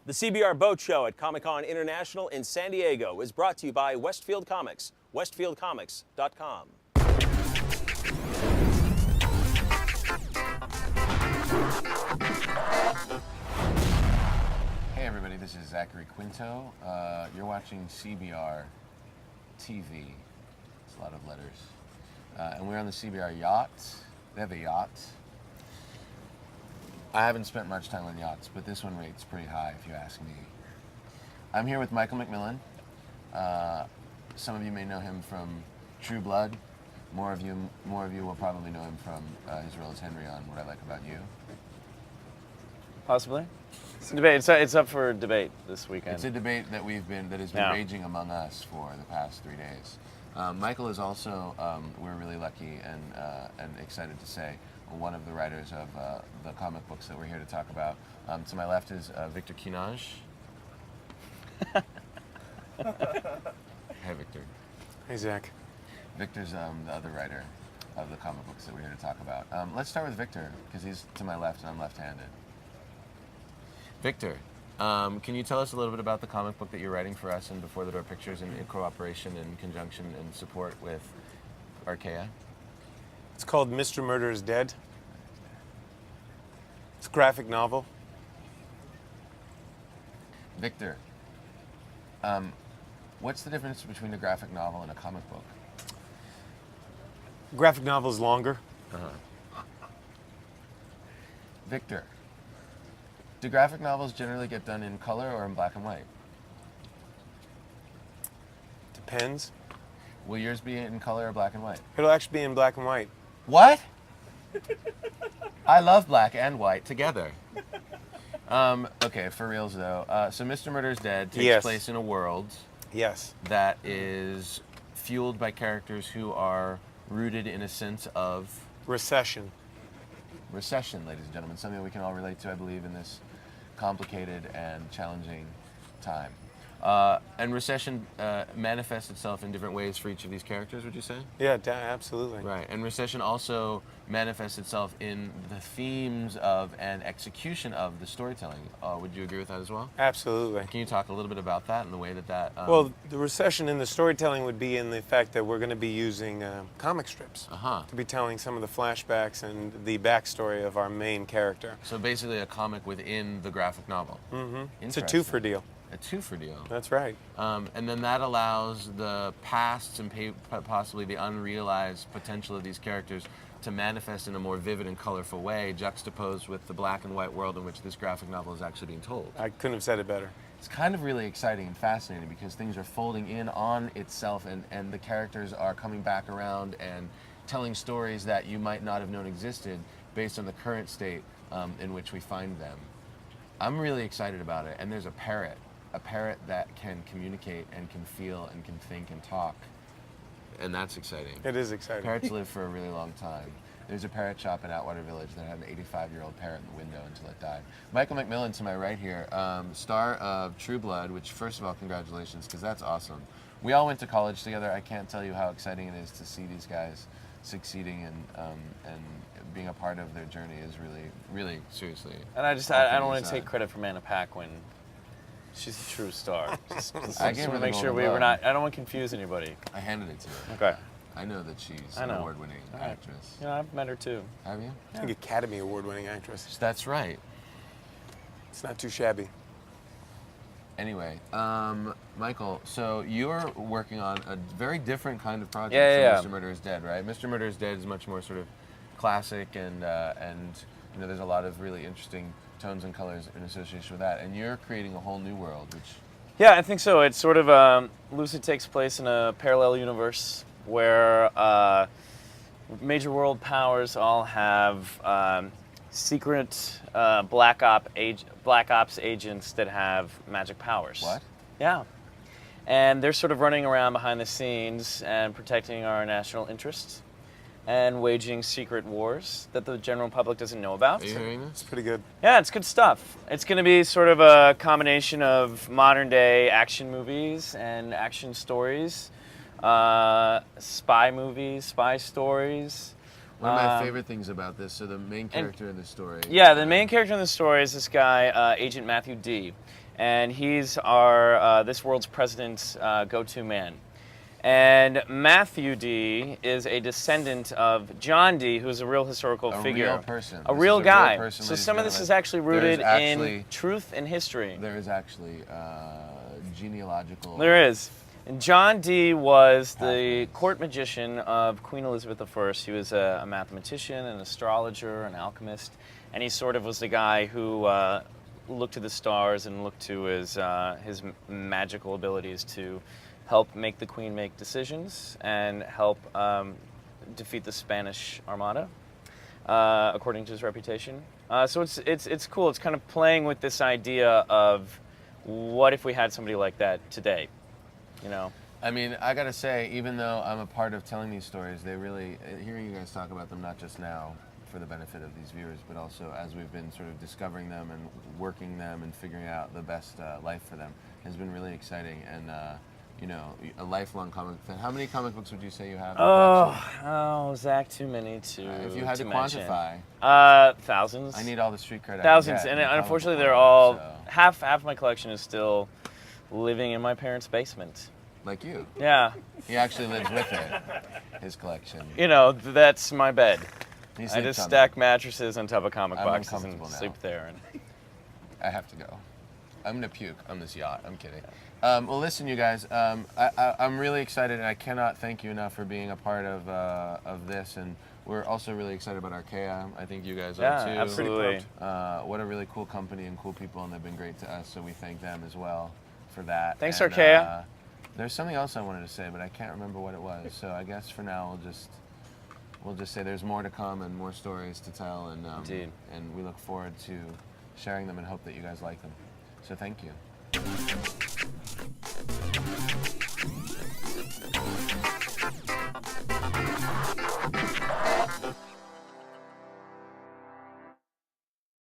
The CBR Boat Show at Comic-Con International in San Diego is brought to you by Westfield Comics, westfieldcomics.com. Hey everybody, this is Zachary Quinto. You're watching CBR TV. It's a lot of letters. And we're on the CBR yacht. They have a yacht. I haven't spent much time on yachts, but this one rates pretty high if you ask me. I'm here with Michael McMillian. Some of you may know him from True Blood. More of you will probably know him from his role as Henry on What I Like About You. Possibly. It's a debate. It's up for debate this weekend. It's a debate that has been raging among us for the past 3 days. Michael is also, we're really lucky and excited to say, one of the writers of the comic books that we're here to talk about. To my left is Victor Quinaz. Hey, Victor. Hey, Zach. Victor's the other writer of the comic books that we're here to talk about. Let's start with Victor, because he's to my left and I'm left-handed. Victor, can you tell us a little bit about the comic book that you're writing for us and Before the Door Pictures in cooperation and conjunction and support with Archaia? It's called Mr. Murder is Dead. It's a graphic novel. Victor, what's the difference between a graphic novel and a comic book? Graphic novel is longer. Victor, do graphic novels generally get done in color or in black and white? Depends. Will yours be in color or black and white? It'll actually be in black and white. What? I love black and white together. Okay, for reals though. So Mr. Murder is Dead takes place in a world that is fueled by characters who are rooted in a sense of recession. Recession, ladies and gentlemen. Something we can all relate to, I believe, in this complicated and challenging time. And recession manifests itself in different ways for each of these characters, would you say? Yeah, absolutely. Right, and recession also manifests itself in the themes of and execution of the storytelling. Would you agree with that as well? Absolutely. Can you talk a little bit about that and the way that well, the recession in the storytelling would be in the fact that we're going to be using comic strips to be telling some of the flashbacks and the backstory of our main character. So basically a comic within the graphic novel. Mm-hmm. It's a two-for deal. A two-for deal. That's right. And then that allows the pasts and possibly the unrealized potential of these characters to manifest in a more vivid and colorful way, juxtaposed with the black and white world in which this graphic novel is actually being told. I couldn't have said it better. It's kind of really exciting and fascinating because things are folding in on itself and the characters are coming back around and telling stories that you might not have known existed based on the current state in which we find them. I'm really excited about it, and there's a parrot that can communicate and can feel and can think and talk. And that's exciting. It is exciting. Parrots live for a really long time. There's a parrot shop in Atwater Village that had an 85-year-old parrot in the window until it died. Michael McMillian to my right here, star of True Blood, which first of all, congratulations, because that's awesome. We all went to college together. I can't tell you how exciting it is to see these guys succeeding and being a part of their journey is really, really, seriously. And I don't want to take credit from Anna Paquin. She's a true star. Just I gave her the make sure Golden we're Globe. not. I don't want to confuse anybody. I handed it to her. Okay. I know that she's an award-winning actress. Yeah, I've met her too. Have you? I think Academy Award-winning actress. That's right. It's not too shabby. Anyway, Michael, so you're working on a very different kind of project from Mr. Murder is Dead, right? Mr. Murder is Dead is much more sort of classic and you know, there's a lot of really interesting tones and colors in association with that, and you're creating a whole new world, which... Yeah, I think so. It's sort of, Lucid takes place in a parallel universe where major world powers all have secret Black Ops agents that have magic powers. What? Yeah. And they're sort of running around behind the scenes and protecting our national interests and waging secret wars that the general public doesn't know about. Are you hearing this? It's pretty good. Yeah, it's good stuff. It's going to be sort of a combination of modern day action movies and action stories, spy movies, spy stories. One of my favorite things about this, so the main character in the story... Yeah, the main character in the story is this guy, Agent Matthew D. and he's our this world's president's go-to man. And Matthew D is a descendant of John D, who's a real historical figure. A real person. A real guy. Person, so some of this is actually rooted in truth and history. There is actually genealogical... There is. And John D was the court magician of Queen Elizabeth I. He was a mathematician, an astrologer, an alchemist, and he sort of was the guy who looked to the stars and looked to his magical abilities to help make the Queen make decisions and help defeat the Spanish Armada, according to his reputation. So it's cool. It's kind of playing with this idea of what if we had somebody like that today, you know? I mean, I gotta say, even though I'm a part of telling these stories, they really, hearing you guys talk about them, not just now for the benefit of these viewers, but also as we've been sort of discovering them and working them and figuring out the best life for them, has been really exciting. And you know, a lifelong comic fan. How many comic books would you say you have? Zach, too many to if you had to mention. quantify. Thousands. I need all the street cred. Thousands, and unfortunately they're all, half my collection is still living in my parents' basement. Like you. Yeah. He actually lives with it, his collection. You know, that's my bed. I just stack mattresses on top of comic boxes and sleep there. And I have to go. I'm gonna puke on this yacht. I'm kidding. Well, listen, you guys. I'm really excited, and I cannot thank you enough for being a part of this. And we're also really excited about Archaia. I think you guys are too. Yeah, absolutely. What a really cool company and cool people, and they've been great to us. So we thank them as well for that. Thanks, and, Archaia. There's something else I wanted to say, but I can't remember what it was. So I guess for now we'll just say there's more to come and more stories to tell, and we look forward to sharing them and hope that you guys like them. So thank you.